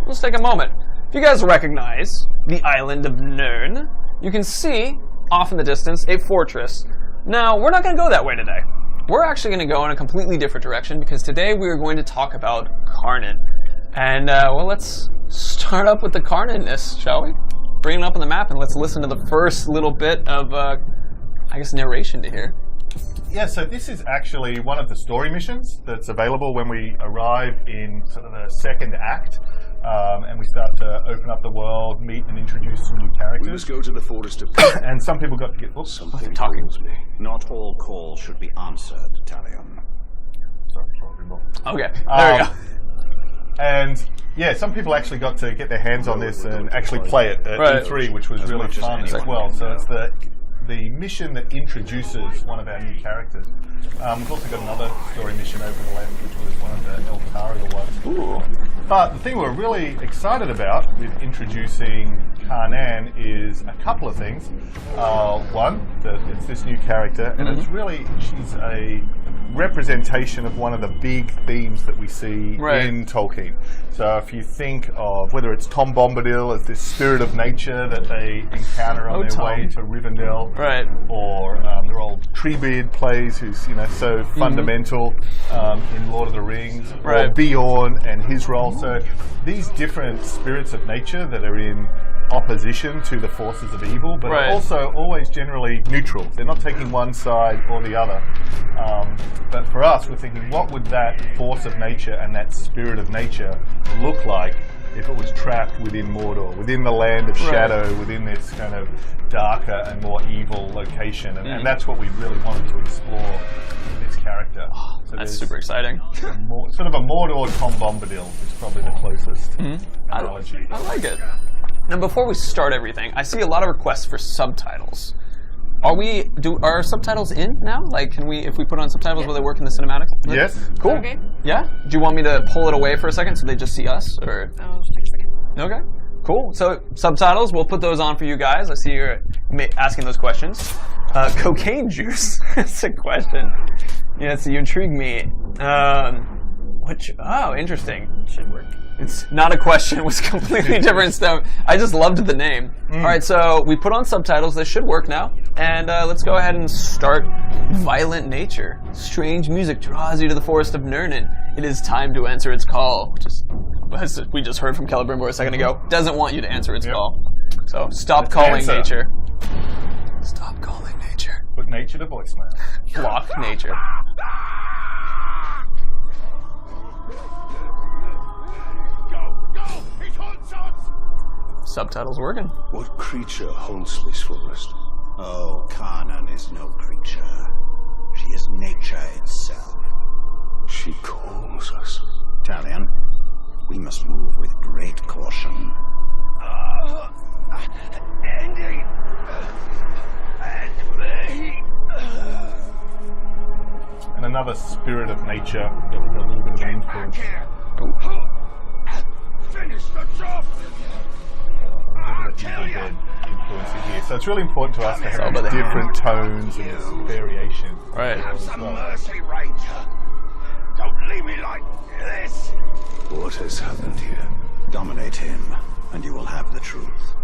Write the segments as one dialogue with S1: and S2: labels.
S1: Let's take a moment. If you guys recognize the island of Nirn, you can see off in the distance a fortress. Now, we're not going to go that way today. We're actually going to go in a completely different direction because today we are going to talk about Karnan. And, well, let's start up with the Karnan-ness, shall we? Bring it up on the map and let's listen to the first little bit of, I guess, narration to hear.
S2: Yeah, so this is actually one of the story missions that's available when we arrive in sort of the second act. And we start to open up the world, meet and introduce some new characters.
S3: We must go to the forest of...
S2: And some people got to get... Oops,
S3: something calls me. Not all calls should be answered, Talion.
S2: Sorry,
S1: okay, there we go.
S2: And yeah, some people actually got to get their hands on this and actually play it at E3, which was really fun as well. So it's the mission that introduces one of our new characters. We've also got another story mission over the left, which was one of the Eltariel ones.
S1: Ooh.
S2: But the thing we're really excited about with introducing Karnan is a couple of things. One, that it's this new character, and it's really, she's a representation of one of the big themes that we see in Tolkien. So if you think of whether it's Tom Bombadil as this spirit of nature that they encounter on their way to Rivendell, or their old Treebeard plays, who's so fundamental in Lord of the Rings, or Bjorn and his role. So these different spirits of nature that are in opposition to the forces of evil, but are also always generally neutral. They're not taking one side or the other. But for us, we're thinking, what would that force of nature and that spirit of nature look like if it was trapped within Mordor, within the land of shadow, within this kind of darker and more evil location? And that's what we really wanted to explore in this character. So
S1: that's super exciting.
S2: Sort of a Mordor Tom Bombadil is probably the closest analogy.
S1: I like it. Now, before we start everything, I see a lot of requests for subtitles. Are subtitles in now? Like, can we, if we put on subtitles, will they work in the cinematic?
S2: Yes.
S1: Cool. Okay. Yeah? Do you want me to pull it away for a second so they just see us, or?
S4: I'll just take a second.
S1: Okay. Cool. So subtitles, we'll put those on for you guys. I see you're asking those questions. Cocaine juice. That's a question. Yeah, so you intrigue me. Oh, interesting.
S4: Should work.
S1: It's not a question. It was completely different stuff. I just loved the name. All right, so we put on subtitles. They should work now. And let's go ahead and start. Violent nature. Strange music draws you to the forest of Nirn. It is time to answer its call, which is, as we just heard from Celebrimbor a second ago, doesn't want you to answer its call. So stop calling nature. Stop calling nature.
S2: Put nature to voicemail.
S1: Block nature. Subtitles working.
S3: What creature haunts this forest? Oh, Karnan is no creature. She is nature itself. She calls us. Talion, we must move with great caution. Indeed.
S2: And another spirit of nature that we've got a little bit of influence.
S3: Finish the job.
S2: Here. So it's really important to us to have different tones and this variation.
S3: Have some mercy, Ranger. Don't leave me like this. What has happened here? Dominate him, and you will have the truth.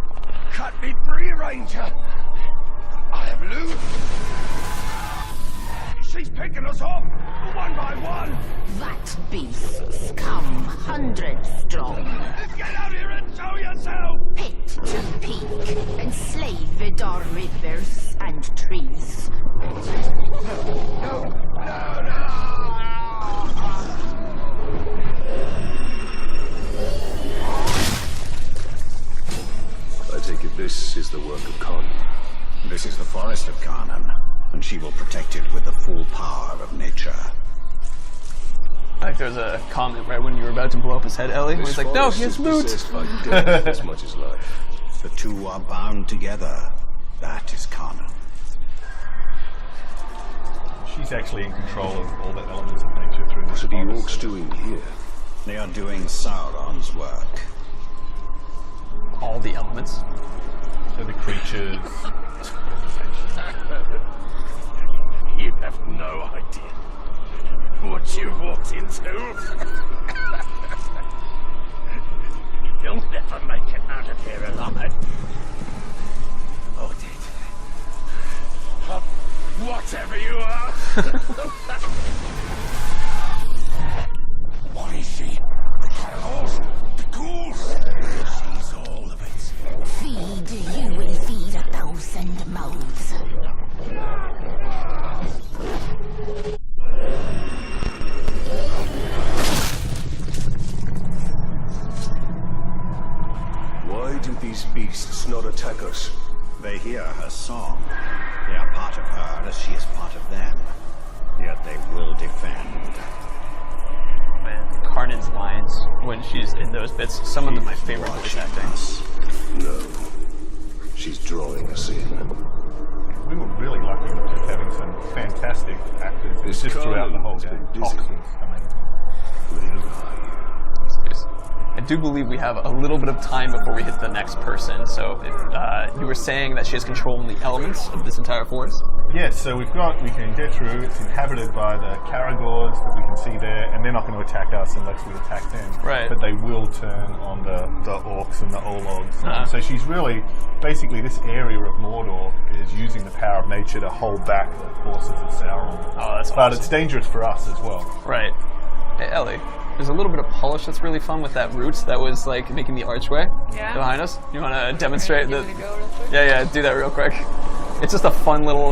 S3: Cut me free, Ranger. I have loot. She's picking us off, one by one.
S5: That beasts come 100 strong.
S3: Get out here and show yourself.
S5: Pit to peak, enslaved our rivers and trees.
S3: No. I take it this is the work of Karnan. This is the forest of Karnan, and she will protect it with the full power of nature.
S1: Like there's a comment right when you were about to blow up his head, Ellie. He's like, no, he has loot.
S3: As much as life. The two are bound together. That is Karnan.
S2: She's actually in control of all the elements of nature through this.
S3: What are the orcs doing here? They are doing Sauron's work.
S1: All the elements.
S2: So the creatures.
S3: whatever you are. What is she? The cows? The ghouls? She's all of it.
S5: Feed, you will feed 1,000 mouths.
S3: Why do these beasts not attack us?
S4: They hear her song. They are part of her as she is part of them. Yet they will defend.
S1: Man, Karnan's lines when she's in those bits, some of them my favorite voice acting.
S3: No. She's drawing us in.
S2: We were really lucky with just having some fantastic actors
S3: This
S2: just throughout the whole
S3: Karnan's
S2: game.
S3: been
S2: Toxins
S3: busy.
S2: coming.
S3: Where are you?
S1: I do believe we have a little bit of time before we hit the next person, so if, you were saying that she has control in the elements of this entire forest?
S2: Yes, so we can get through. It's inhabited by the Caragors that we can see there, and they're not going to attack us unless we attack them.
S1: Right.
S2: But they will turn on the orcs and the Ologs.
S1: Uh-huh.
S2: So she's really, basically this area of Mordor is using the power of nature to hold back the forces of Sauron.
S1: Oh, that's
S2: But
S1: awesome.
S2: it's dangerous for us as well.
S1: Right. Hey, Ellie, there's a little bit of polish that's really fun with that root that was like making the archway behind us. You want to demonstrate
S6: Give
S1: the?
S6: it a go real quick?
S1: Yeah, do that real quick. It's just a fun little,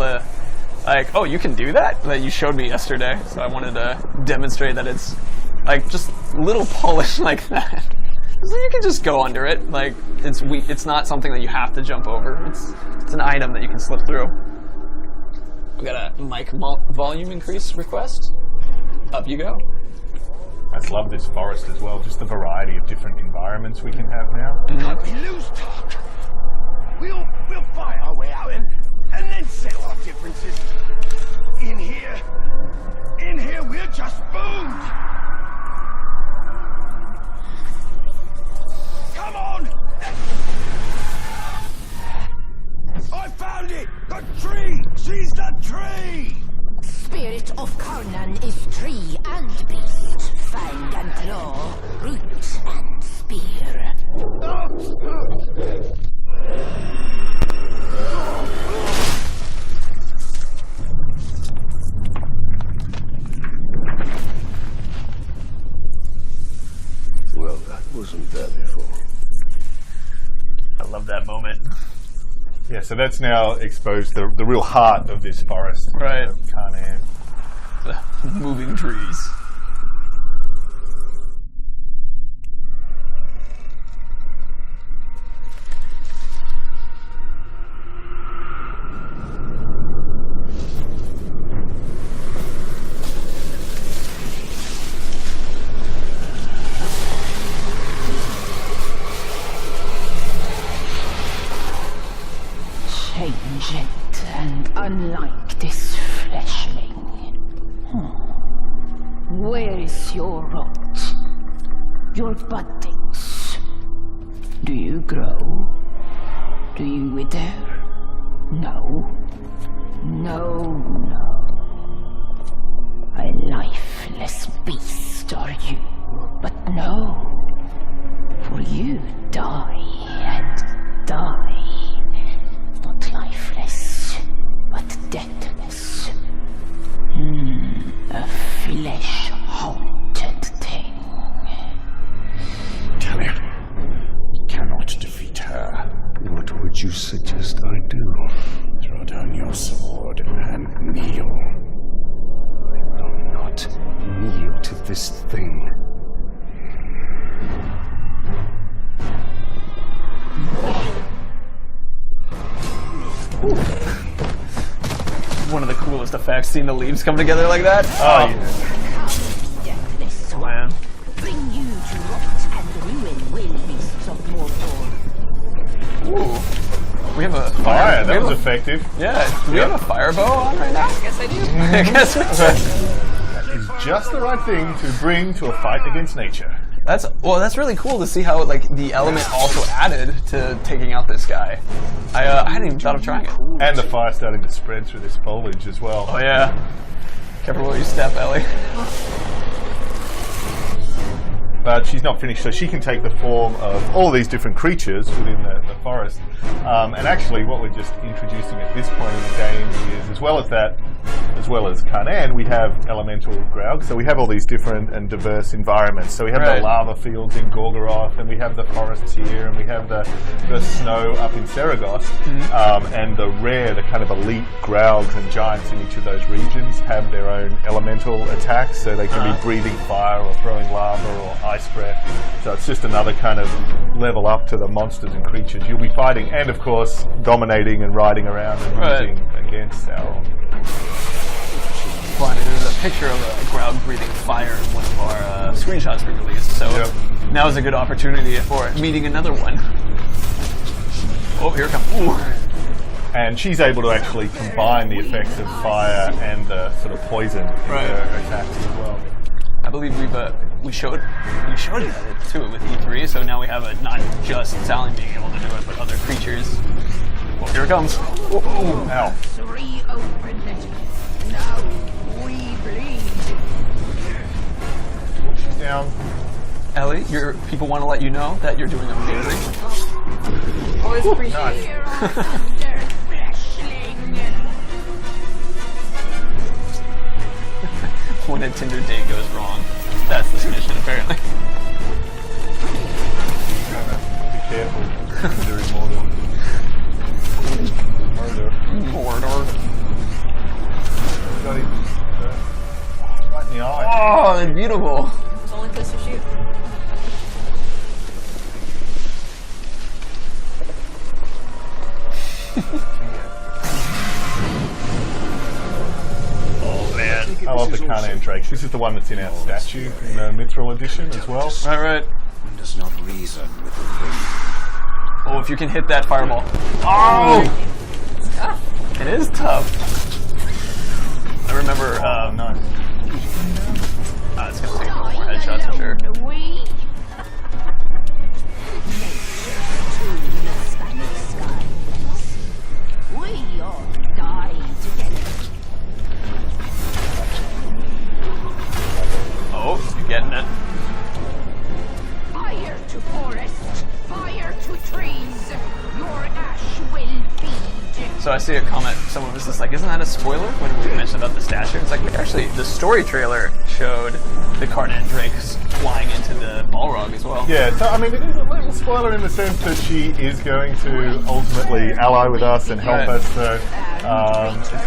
S1: like, oh, you can do that you showed me yesterday. So I wanted to demonstrate that it's like just little polish like that. So you can just go under it. Like it's not something that you have to jump over. It's an item that you can slip through. We got a mic volume increase request. Up you go.
S2: I just love this forest as well, just the variety of different environments we can have now.
S3: We lose talk. We'll fight our way out and then settle our differences. In here we're just food. Come on! I found it! The tree! She's the tree!
S5: Spirit of Karnan is tree and beast, fang and claw, root and spear.
S3: Well, that wasn't there before.
S1: I love that moment.
S2: Yeah, so that's now exposed the real heart of this forest.
S1: Right.
S2: Of Karnan.
S1: The moving trees.
S5: Changed and unlike this fleshling. Where is your rot? Your buddings? Do you grow? Do you wither? No. No. A lifeless beast are you, but no. For you die and die. Not lifeless, but deathless. A flesh-haunted thing.
S3: Talion, you cannot defeat her. What would you suggest I do? Throw down your sword and kneel. I will not kneel to this thing.
S1: One of the coolest effects, seeing the leaves come together like that.
S2: Oh, yeah.
S5: Deathless one.
S1: Man.
S5: Bring you to rot and ruin will beasts of Mordor.
S1: Ooh. We have a
S2: Fire,
S1: we
S2: that
S1: have
S2: was
S1: a-
S2: effective.
S1: Yeah, do we have a fire bow on right now?
S6: Yes, I do.
S1: I guess we do.
S2: It's just the right thing to bring to a fight against nature.
S1: That's really cool to see how like the element also added to taking out this guy. I hadn't even thought of trying it.
S2: And the fire starting to spread through this foliage as well.
S1: Oh yeah. Careful where you step, Ellie.
S2: But she's not finished, so she can take the form of all these different creatures within the forest. And actually, what we're just introducing at this point in the game is, as well as that as well as Karnan, we have elemental Graug. So we have all these different and diverse environments. So we have the lava fields in Gorgoroth, and we have the forests here, and we have the snow up in Saragoth, and the kind of elite Graugs and giants in each of those regions have their own elemental attacks, so they can be breathing fire or throwing lava or ice breath. So it's just another kind of level up to the monsters and creatures you'll be fighting, and of course dominating and riding around and using against Sauron.
S1: Funny, there's a picture of a Graug breathing fire in one of our screenshots we released, so now is a good opportunity for meeting another one. Oh, here it comes. Ooh.
S2: And she's able to actually combine the effects of fire and the sort of poison in her attacks as well.
S1: I believe we showed it too with E3, so now we have it not just Talon being able to do it, but other creatures. Well, here it comes. Oh, ow.
S5: Reopen it. Now we bleed.
S2: She's down.
S1: Ellie, your people want to let you know that you're doing amazing.
S5: Always appreciate it.
S1: When a Tinder date goes wrong, that's the mission apparently.
S2: Be careful. You're immortal.
S1: Mordor.
S2: Got him. Right in the eye.
S1: Oh, they're beautiful.
S5: It's the only place to shoot.
S2: I love the Karnan Drake. This is the one that's in our statue in the Mithril edition as well.
S1: Right.
S3: One does not reason with the thing.
S1: Oh, if you can hit that fireball. Oh!
S5: It's tough.
S1: It is tough. I remember,
S2: Nice.
S1: it's going to take a couple more headshots for sure.
S5: We all die together.
S1: Oh, you're getting it.
S5: Fire to forest, fire to trees. Your ash will feed.
S1: So I see a comment, someone was just like, isn't that a spoiler when we mentioned about the statue? It's like, actually, the story trailer showed the Karnan Drakes flying into the Balrog as well.
S2: Yeah, so I mean, it is a little spoiler in the sense that she is going to ultimately ally with us and help us. So it's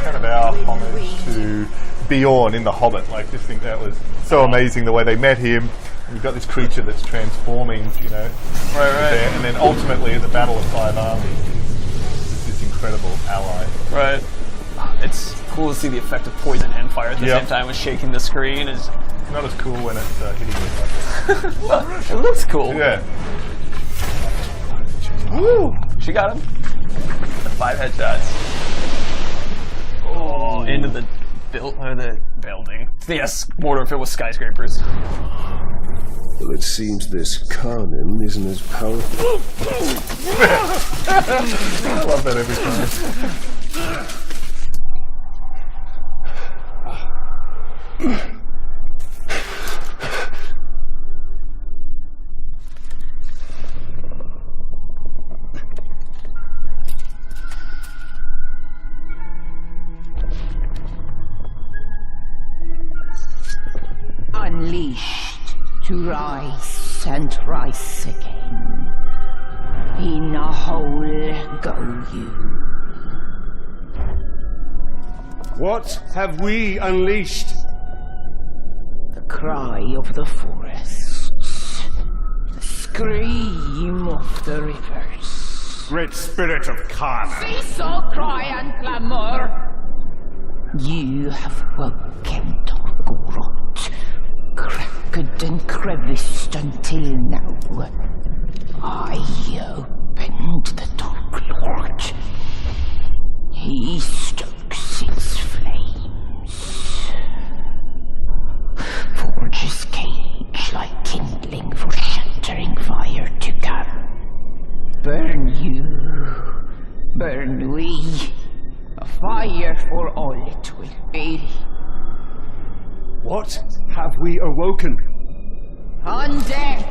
S2: kind of our homage to Bjorn in The Hobbit. Like, just think that was so amazing the way they met him. We've got this creature that's transforming, you know, there, and then ultimately at the Battle of Five Armies, it's this incredible ally.
S1: Right. It's cool to see the effect of poison and fire at the same time with shaking the screen. Is
S2: not as cool when it's hitting you like
S1: well, it looks cool.
S2: that. Yeah.
S1: Woo! She got him. The 5 headshots. Oh, into the building. Yes, Mordor if it was skyscrapers.
S6: Well, it seems this Karnan isn't as powerful.
S2: I love that every time.
S5: Unleashed to rise and rise again. In a hole go you.
S6: What have we unleashed?
S5: The cry of the forests. The scream of the rivers.
S6: Great spirit of Karnan.
S5: Cease all cry and clamor. You have woken Gorgoroth, cracked and creviced until now. I opened the Dark Lord. He stokes its flames. Forge his cage like kindling for shattering fire to come. Burn you, burn we, a fire for all it will be.
S6: What have we awoken?
S5: Undead!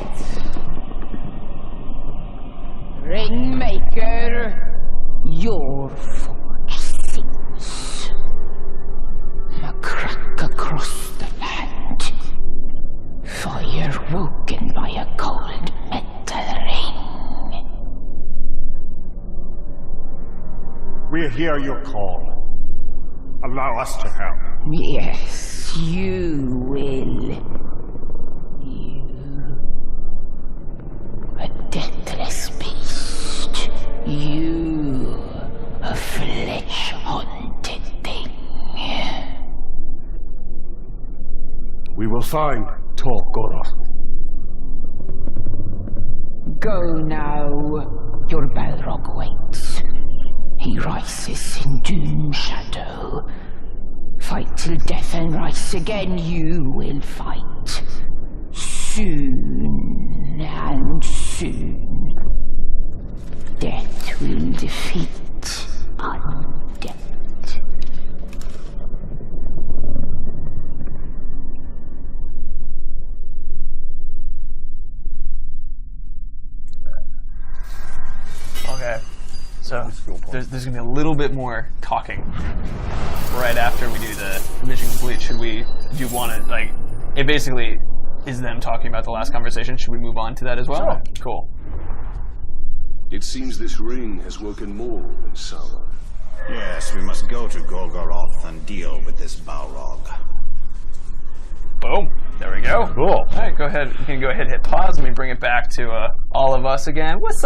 S5: Ringmaker, your forge sings.
S3: We hear your call. Allow us to help.
S5: Yes, you will. You. A deathless beast. You. A flesh-haunted thing.
S6: We will find Tor Goroth.
S5: Go now. Your Balrog waits. He rises in doom shadow. Fight till death and rise again, you will fight. Soon and soon. Death will defeat undead.
S1: Okay, so there's going to be a little bit more talking right after we do the mission complete. Do you want to, like, it basically is them talking about the last conversation. Should we move on to that as well?
S2: Sure.
S1: Cool.
S6: It seems this ring has woken more in Sauron.
S4: Yes, we must go to Golgoroth and deal with this Balrog.
S1: Boom. There we go.
S2: Cool.
S1: All right, go ahead. You can go ahead and hit pause. Let me bring it back to all of us again. What's